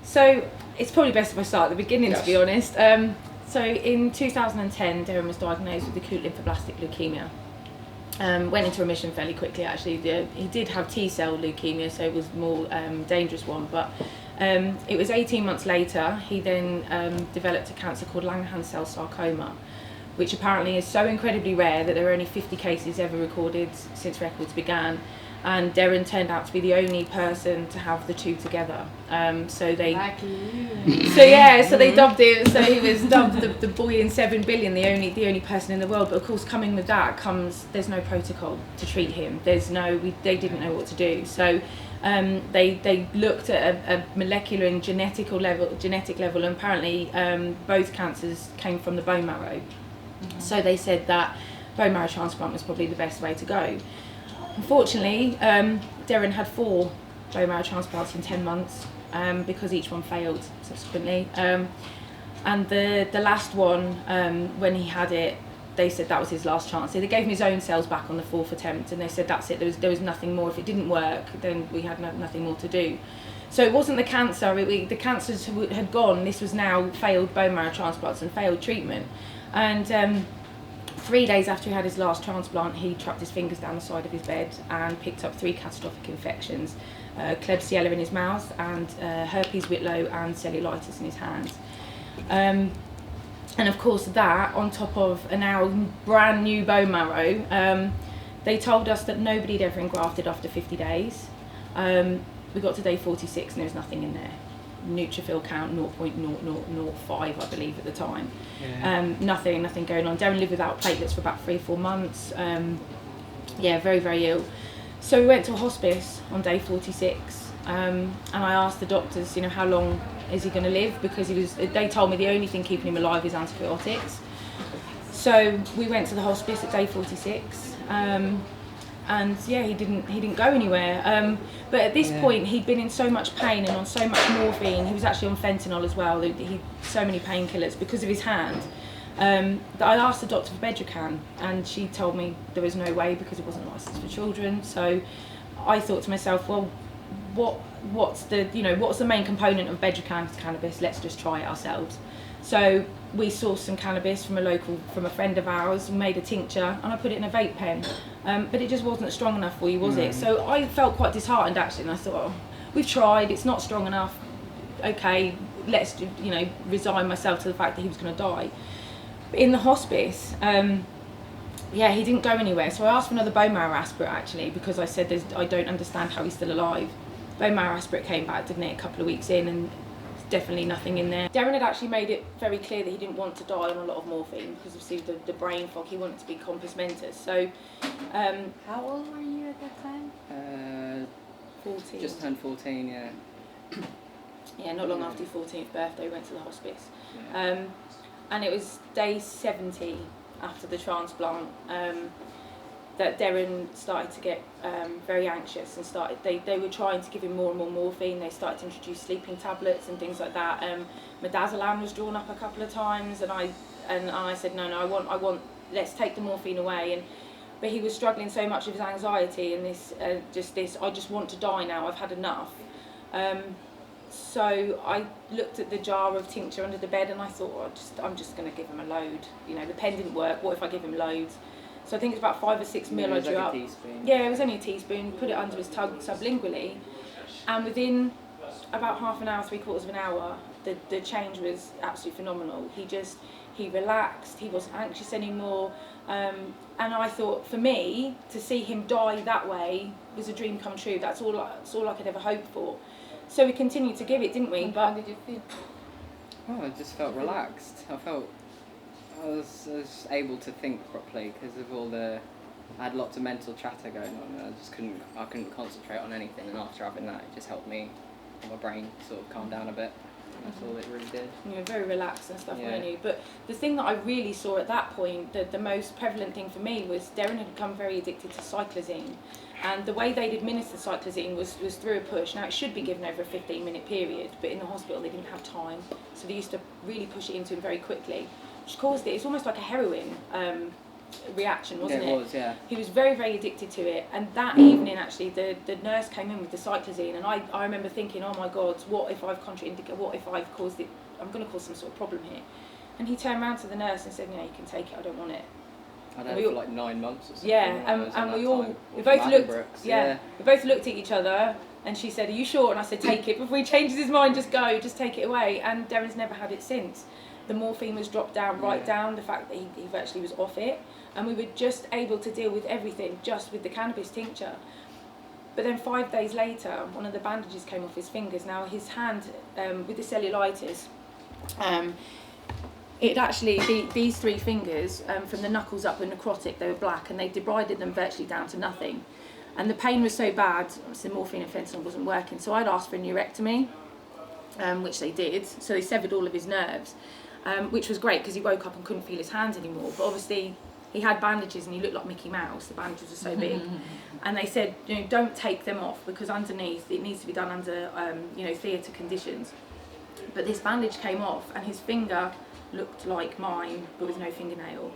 So it's probably best if I start at the beginning, Yes. to be honest. So in 2010, Deryn was diagnosed with acute lymphoblastic leukemia. Went into remission fairly quickly, actually. He did have T-cell leukemia, so it was a more dangerous one. But it was 18 months later, he then developed a cancer called Langerhans cell sarcoma, which apparently is so incredibly rare that there are only 50 cases ever recorded since records began. And Deryn turned out to be the only person to have the two together. So they dubbed him. So he was dubbed the boy in 7 billion, the only person in the world. But of course, coming with that comes there's no protocol to treat him. They didn't know what to do. So they looked at a molecular and genetic level, and apparently both cancers came from the bone marrow. Mm-hmm. So they said that bone marrow transplant was probably the best way to go. Unfortunately, Deryn had 4 bone marrow transplants in 10 months because each one failed subsequently. And the last one, when he had it, they said that was his last chance. So they gave him his own cells back on the 4th attempt, and they said that's it. There was nothing more. If it didn't work, then we had nothing more to do. So it wasn't the cancer. The cancers had gone. This was now failed bone marrow transplants and failed treatment. And 3 days after he had his last transplant, he trapped his fingers down the side of his bed and picked up 3 catastrophic infections, Klebsiella in his mouth, and herpes whitlow and cellulitis in his hands. And of course that, on top of a now brand new bone marrow, they told us that nobody had ever engrafted after 50 days. We got to day 46 and there was nothing in there. Neutrophil count 0.0005, I believe, at the time. Yeah. Nothing going on. Deryn lived without platelets for about 3-4 months. Very, very ill. So we went to a hospice on day 46, and I asked the doctors, how long is he going to live? Because they told me the only thing keeping him alive is antibiotics. So we went to the hospice at day 46. And he didn't go anywhere. But at this point, he'd been in so much pain and on so much morphine. He was actually on fentanyl as well. He so many painkillers because of his hand. That I asked the doctor for Bedrocan, and she told me there was no way because it wasn't licensed for children. So I thought to myself, well, what's the main component of Bedrocan cannabis? Let's just try it ourselves. So we sourced some cannabis from a friend of ours, made a tincture, and I put it in a vape pen. But it just wasn't strong enough for you, was it? So I felt quite disheartened actually, and I thought, we've tried, it's not strong enough. Okay, let's resign myself to the fact that he was going to die. But in the hospice, he didn't go anywhere. So I asked for another bone marrow aspirate actually, because I said I don't understand how he's still alive. Bone marrow aspirate came back, didn't it, a couple of weeks in, and definitely nothing in there. Deryn had actually made it very clear that he didn't want to die on a lot of morphine because obviously the brain fog, he wanted to be compos mentis. So, how old were you at that time? 14. Just turned 14, yeah. Yeah, not long after his 14th birthday, we went to the hospice. Yeah. And it was day 70 after the transplant that Deryn started to get very anxious and they were trying to give him more and more morphine. They started to introduce sleeping tablets and things like that. Midazolam was drawn up a couple of times, and I said no, I want let's take the morphine away. But he was struggling so much with his anxiety and I just want to die now, I've had enough. So I looked at the jar of tincture under the bed and I thought, I'm just going to give him a load. The pen didn't work, what if I give him loads? So I think it's about 5 or 6 mil I drew up. Yeah, it was only a teaspoon, put it under his tongue sublingually. And within about half an hour, 3/4 of an hour, the change was absolutely phenomenal. He relaxed, he wasn't anxious anymore. And I thought, for me, to see him die that way was a dream come true. That's all I could ever hope for. So we continued to give it, didn't we? How did you feel? Oh, I just felt relaxed. I was able to think properly because of I had lots of mental chatter going on, and I couldn't concentrate on anything. And after having that, it just helped my brain sort of calm down a bit. That's all it really did. You were very relaxed and stuff, weren't you? But the thing that I really saw at that point, the most prevalent thing for me was Deryn had become very addicted to cyclazine. And the way they'd administer cyclazine was through a push. Now, it should be given over a 15-minute period, but in the hospital they didn't have time. So they used to really push it into him very quickly, which caused it. It's almost like a heroin reaction, wasn't it? Yeah, it was, yeah. He was very, very addicted to it. And that evening, actually, the nurse came in with the cyclozine, and I remember thinking, oh my God, what if I've contraindicated? What if I've caused it? I'm going to cause some sort of problem here. And he turned around to the nurse and said, you can take it. I don't want it. I'd had it for like 9 months or something. Yeah, and we both looked. We both looked at each other. And she said, are you sure? And I said, take it. Before he changes his mind, just go, just take it away. And Deryn's never had it since. The morphine was dropped down, right down, the fact that he virtually was off it. And we were just able to deal with everything just with the cannabis tincture. But then 5 days later, one of the bandages came off his fingers. Now his hand, with the cellulitis, it actually, these 3 fingers, from the knuckles up were necrotic, they were black, and they debrided them virtually down to nothing. And the pain was so bad, the morphine and fentanyl wasn't working. So I'd asked for a neurectomy, which they did. So they severed all of his nerves, which was great because he woke up and couldn't feel his hands anymore. But obviously he had bandages and he looked like Mickey Mouse. The bandages were so big. And they said, don't take them off because underneath it needs to be done under, theatre conditions. But this bandage came off and his finger looked like mine, but with no fingernail.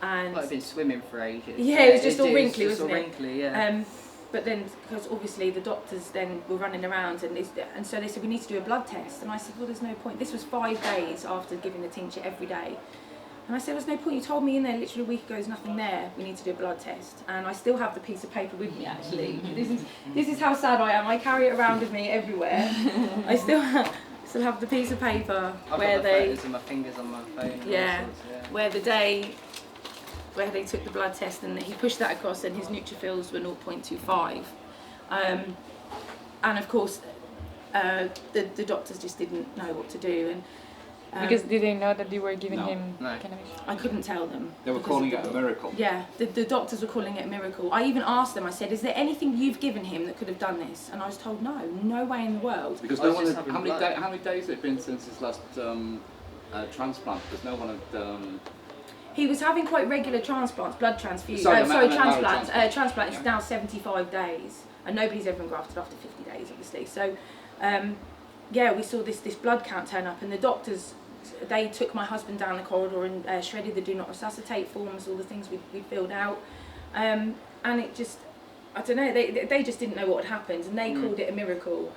And I've been swimming for ages. Yeah, it was just all wrinkly, wasn't it? Wrinkly, yeah. But then, because obviously the doctors then were running around, and so they said, we need to do a blood test. And I said, well, there's no point. This was 5 days after giving the tincture every day. And I said, there's no point. You told me in there literally a week ago, there's nothing there. We need to do a blood test. And I still have the piece of paper with me, actually. This is how sad I am. I carry it around with me everywhere. I still have the piece of paper I've where got the photos of my fingers on my phone. Where the day where they took the blood test and he pushed that across and his neutrophils were 0.25. And of course, the doctors just didn't know what to do. And because did they know that you were giving him No. cannabis? I couldn't tell them. They were calling it a miracle. Yeah, the doctors were calling it a miracle. I even asked them, I said, is there anything you've given him that could have done this? And I was told, no way in the world. Because I no was one just had, having how many days had it been since his last transplant? Because no one had... He was having quite regular transplants, blood transfusions. Transplant is now 75 days, and nobody's ever been grafted after 50 days, obviously. So, we saw this blood count turn up, and the doctors, they took my husband down the corridor and shredded the do not resuscitate forms, all the things we filled out, and it just, I don't know, they just didn't know what had happened, and they called it a miracle.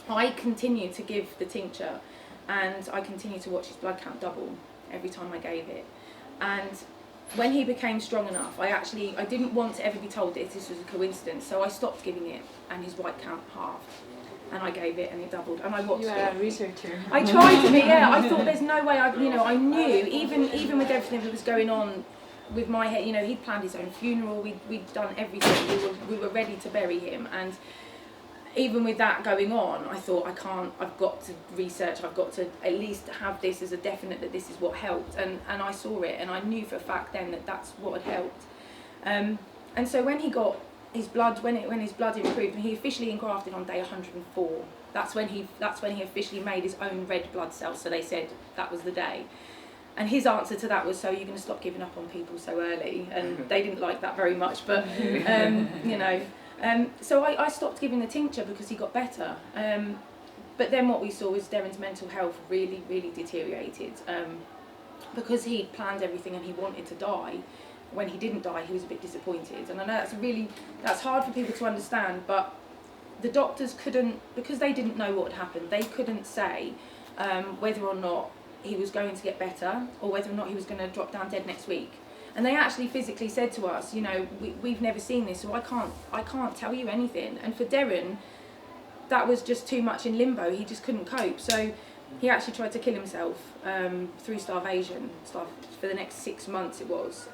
I continued to give the tincture, and I continued to watch his blood count double every time I gave it. And when he became strong enough, I didn't want to ever be told that this was a coincidence, so I stopped giving it, and his white count halved. And I gave it, and it doubled, and I watched it. You are a researcher. I tried to be, yeah. I thought there's no way, I knew, even with everything that was going on with my head, he'd planned his own funeral, we'd done everything, we were ready to bury him, and even with that going on, I thought, I've got to research, I've got to at least have this as a definite that this is what helped, and I saw it, and I knew for a fact then that that's what had helped. And so when he got his blood, when his blood improved, and he officially engrafted on day 104, that's when he officially made his own red blood cells, so they said that was the day. And his answer to that was, so you're going to stop giving up on people so early, and they didn't like that very much, but so I stopped giving the tincture because he got better. But then what we saw was Deryn's mental health really, really deteriorated. Because he'd planned everything and he wanted to die. When he didn't die, he was a bit disappointed. And I know that's hard for people to understand, but the doctors couldn't, because they didn't know what had happened, they couldn't say whether or not he was going to get better or whether or not he was going to drop down dead next week. And they actually physically said to us, we've never seen this, so I can't tell you anything. And for Deryn, that was just too much in limbo. He just couldn't cope. So he actually tried to kill himself through starvation for the next 6 months. It was.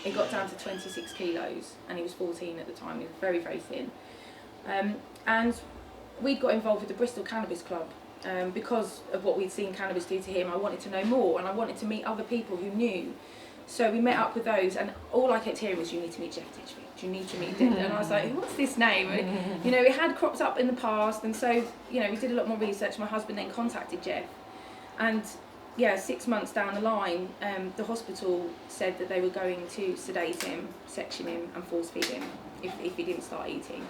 He got down to 26 kilos, and he was 14 at the time. He was very, very thin. And we got involved with the Bristol Cannabis Club because of what we'd seen cannabis do to him. I wanted to know more, and I wanted to meet other people who knew. So we met up with those, and all I kept hearing was, you need to meet Jeff Ditchfield, you need to meet Jeff. And I was like, what's this name? And, it had cropped up in the past, and so, we did a lot more research. My husband then contacted Jeff, and 6 months down the line, the hospital said that they were going to sedate him, section him, and force feed him if he didn't start eating.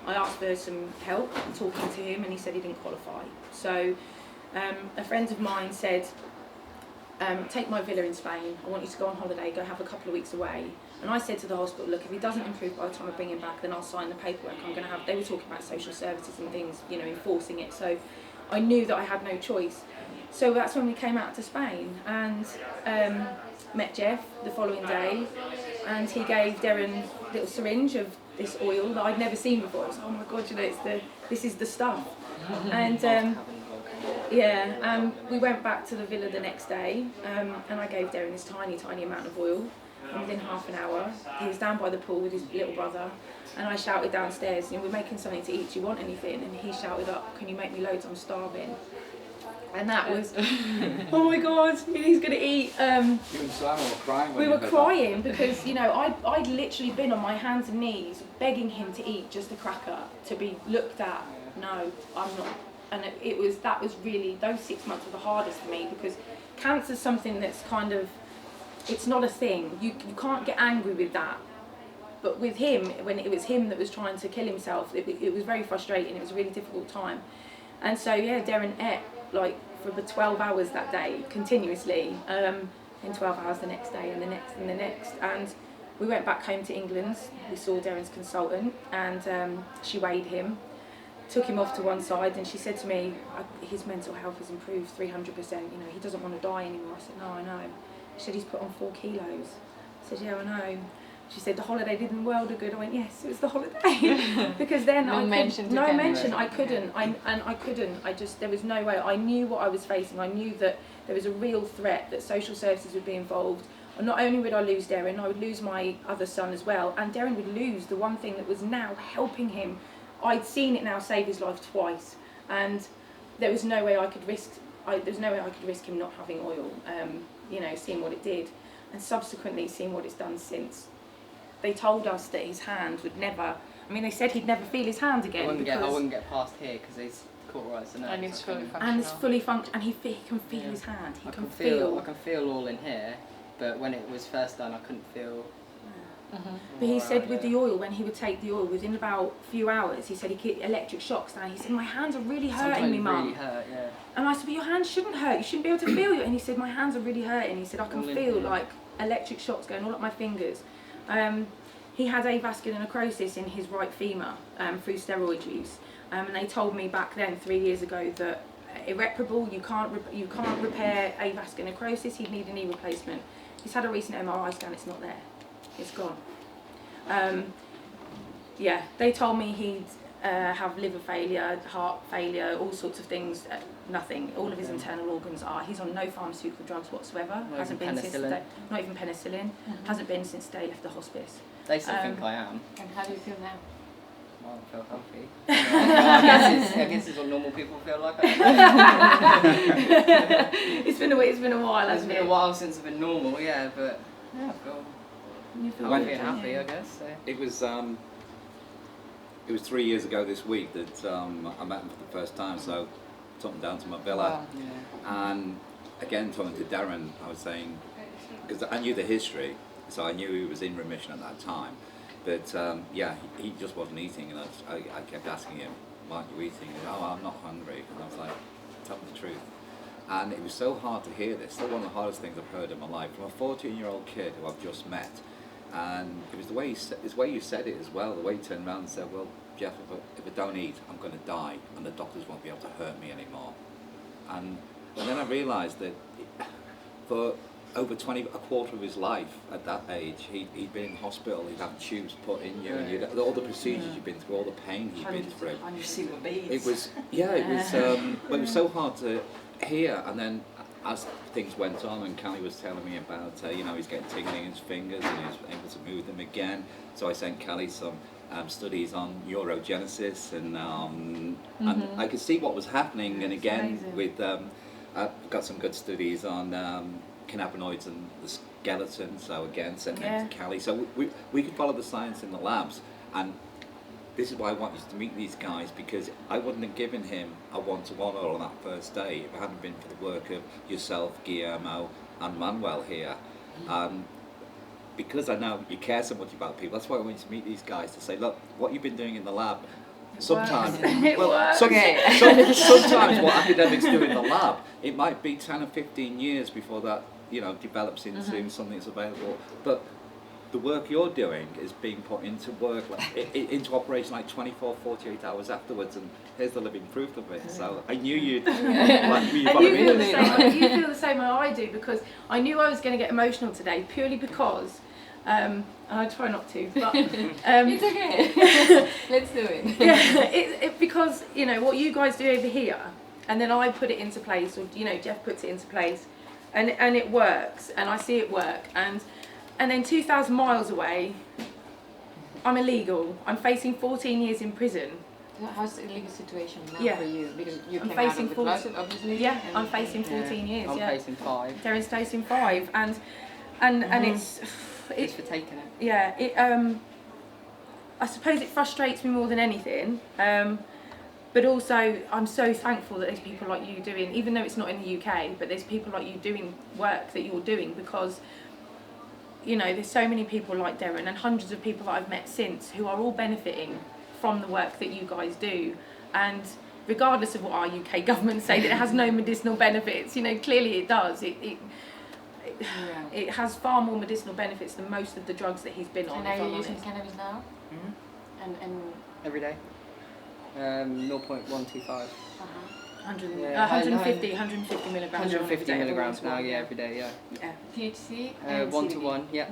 I asked for some help talking to him, and he said he didn't qualify. So a friend of mine said, take my villa in Spain. I want you to go on holiday, go have a couple of weeks away. And I said to the hospital, look, if he doesn't improve by the time I bring him back, then I'll sign the paperwork. I'm going to have, they were talking about social services and things, you know, enforcing it. So I knew that I had no choice. So that's when we came out to Spain and met Jeff the following day. And he gave Deryn a little syringe of this oil that I'd never seen before. I was like, oh my God, you know, this is the stuff. And we went back to the villa the next day, and I gave Deryn this tiny amount of oil. And within half an hour, he was down by the pool with his little brother, and I shouted downstairs, you know, we're making something to eat, do you want anything? And he shouted up, can you make me loads, I'm starving. And that was, oh my God, he's going to eat. You and Simon were crying when we you were heard crying because, you know, I'd literally been on my hands and knees begging him to eat just a cracker, to be looked at. No, I'm not. And that was really, those 6 months were the hardest for me, because cancer's something that's kind of, it's not a thing. You can't get angry with that. But with him, when it was him that was trying to kill himself, it was very frustrating. It was a really difficult time. And so, yeah, Deryn ate like for the 12 hours that day, continuously, and 12 hours the next day, and the next, and the next. And we went back home to England. We saw Deryn's consultant, and she weighed him, took him off to one side, and she said to me, his mental health has improved 300%, you know, he doesn't want to die anymore. I said, no, I know. She said, he's put on 4 kilos. I said, yeah, I know. She said, the holiday did him world of good. I went, yes, it was the holiday. Because then I couldn't. There was no way. I knew what I was facing. I knew that there was a real threat that social services would be involved. And not only would I lose Deryn, I would lose my other son as well. And Deryn would lose the one thing that was now helping him. I'd seen it now save his life twice. And there was no way I could risk him not having oil, you know, seeing what it did. And subsequently seeing what it's done since. They told us that his hand would never, I mean, they said he'd never feel his hand again. I wouldn't get past here because he's cauterised the nerves. And it's fully functional. And it's fully functional, and he can feel his hand. I can feel all in here, but when it was first done, I couldn't feel. But he said with the oil, when he would take the oil, within about a few hours, he said he'd get electric shocks. Now he said, my hands are really hurting me, Mum. Really hurt, yeah. And I said, but your hands shouldn't hurt. You shouldn't be able to feel it. And he said, my hands are really hurting. He said, I can feel like electric shocks going all up my fingers. He had avascular necrosis in his right femur through steroid use, and they told me back then 3 years ago that irreparable. You can't repair avascular necrosis. He'd need a knee replacement. He's had a recent MRI scan. It's not there. It's gone. Yeah, they told me he'd have liver failure, heart failure, all sorts of things. Nothing. All of his internal organs are. He's on no pharmaceutical drugs whatsoever. Hasn't been since the day, not even penicillin. Hasn't been since the day he left the hospice. They still think I am. And how do you feel now? Well, I feel healthy. I guess it's what normal people feel like. It's been a while, hasn't it? It's been a while since I've been normal, yeah, but yeah, I feel happy, I guess. So. It was 3 years ago this week that I met him for the first time, so I took him down to my villa. Wow. Yeah. And again, talking to Deryn, I was saying, because I knew the history, so I knew he was in remission at that time. But yeah, he just wasn't eating, and I kept asking him, why aren't you eating? And, oh, I'm not hungry. And I was like, tell me the truth. And it was so hard to hear this. Still one of the hardest things I've heard in my life from a 14-year-old kid who I've just met. And it was the way you said it as well. The way you turned around and said, "Well, Jeff, if I don't eat, I'm going to die, and the doctors won't be able to hurt me anymore." And then I realised that for over a quarter of his life at that age, he'd been in hospital. He'd have tubes put in you, and all the procedures you've been through, all the pain he'd been through. It was but it was so hard to hear. And then as things went on, and Callie was telling me about, he's getting tingling in his fingers and he's able to move them again. So I sent Callie some studies on neurogenesis, and I could see what was happening. And again, I've got some good studies on cannabinoids and the skeleton. So again, sent them to Callie. So we could follow the science in the labs, and this is why I want you to meet these guys, because I wouldn't have given him a one-to-one on that first day if it hadn't been for the work of yourself, Guillermo, and Manuel here. Because I know you care so much about people, that's why I want you to meet these guys, to say, look, what you've been doing in the lab, sometimes, It well, works. sometimes what academics do in the lab, it might be 10 or 15 years before that, develops into something that's available. But the work you're doing is being put into work, into operation 24, 48 hours afterwards, and here's the living proof of it. So I knew you'd And you feel the same way I do, because I knew I was going to get emotional today, purely because, and I try not to, but it's okay. Let's do it. Yeah, because what you guys do over here, and then I put it into place, or Jeff puts it into place, and it works, and I see it work, and then 2,000 miles away, I'm illegal. I'm facing 14 years in prison. So how's the legal situation now for you? Because you came out of the closet, obviously. Yeah, I'm facing 14 years. I'm facing 5. Darren's facing 5, and it's for taking it. Yeah, I suppose it frustrates me more than anything. But also, I'm so thankful that there's people like you doing, even though it's not in the UK, but there's people like you doing work that you're doing, because there's so many people like Deryn and hundreds of people that I've met since who are all benefiting from the work that you guys do. And regardless of what our UK government say that it has no medicinal benefits, clearly it does. It has far more medicinal benefits than most of the drugs that he's been on. And are you using cannabis now? Mm-hmm. And every day. 0.125. 150 milligrams. 150 milligrams now, every day, Yeah. THC? 1 to 1, yeah.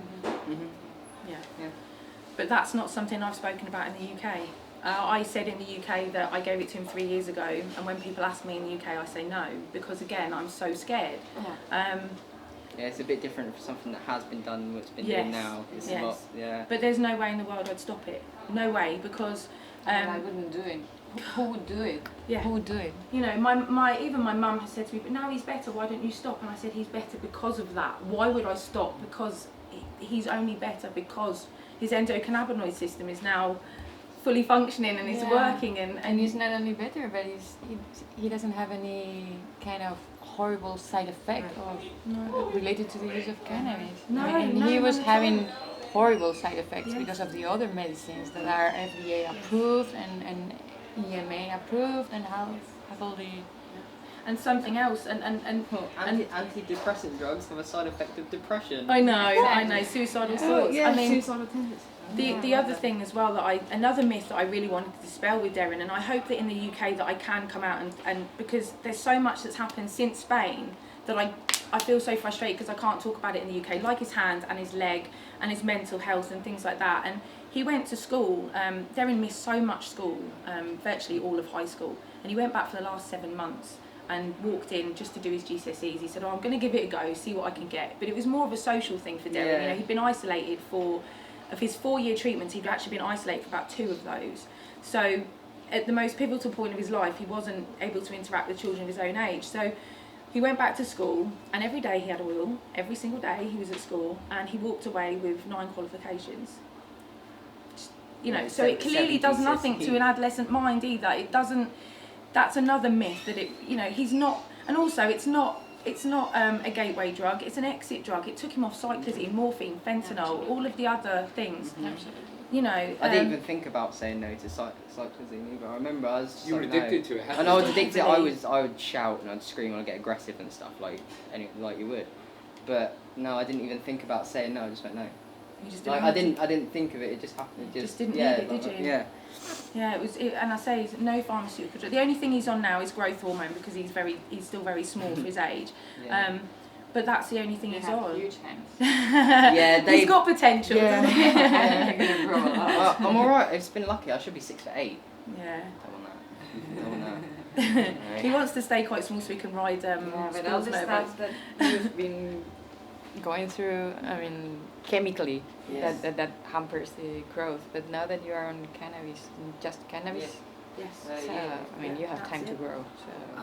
Yeah. But that's not something I've spoken about in the UK. I said in the UK that I gave it to him 3 years ago, and when people ask me in the UK, I say no, because again, I'm so scared. It's a bit different for something that has been done, what's been done now. It's a lot, But there's no way in the world I'd stop it. No way, because... I wouldn't do it. Who would do it? Yeah. Who would do it? Even my mum has said to me, but now he's better, why don't you stop? And I said, he's better because of that. Why would I stop? Because he's only better because his endocannabinoid system is now fully functioning and is working. And he's not only better, but he doesn't have any kind of horrible side effect related to the use of cannabis. He was having horrible side effects because of the other medicines that are FDA approved and EMA approved and have all the... And something else, and antidepressant drugs have a side effect of depression. I know, suicidal thoughts. Suicidal tendencies. The other thing as well another myth that I really wanted to dispel with Deryn, and I hope that in the UK that I can come out and because there's so much that's happened since Spain that I feel so frustrated because I can't talk about it in the UK, like his hand and his leg and his mental health and things like that. And he went to school, Deryn missed so much school, virtually all of high school, and he went back for the last 7 months and walked in just to do his GCSEs. He said, I'm going to give it a go, see what I can get. But it was more of a social thing for Deryn. He'd been isolated of his 4-year treatments, he'd actually been isolated for about 2 of those. So at the most pivotal point of his life, he wasn't able to interact with children of his own age. So he went back to school, and every day he had oil. Every single day he was at school, and he walked away with 9 qualifications. So it clearly does nothing to an adolescent mind either. It doesn't. That's another myth that he's not. And also, it's not a gateway drug. It's an exit drug. It took him off cyclizine, morphine, fentanyl, all of the other things. I didn't even think about saying no to cyclizine either. I remember I was just you were addicted to it. And I was addicted. I would shout and I'd scream and I'd get aggressive and stuff like you would. But no, I didn't even think about saying no. I just went no. You just didn't. I didn't think of it. It just happened. It just didn't need it, did you? Yeah. Yeah, and I say he's no pharmaceutical drug. The only thing he's on now is growth hormone because he's still very small for his age. Yeah. But that's the only thing he's on. Huge hands. Yeah, he's got potential. Yeah. Doesn't he? I'm alright. It's been lucky. I should be 6'8". Yeah. Don't want that. He wants to stay quite small so he can ride but all the stuff that you've been going through, chemically, that hampers the growth. But now that you are on cannabis, just cannabis, yes. so, you have time to grow. So.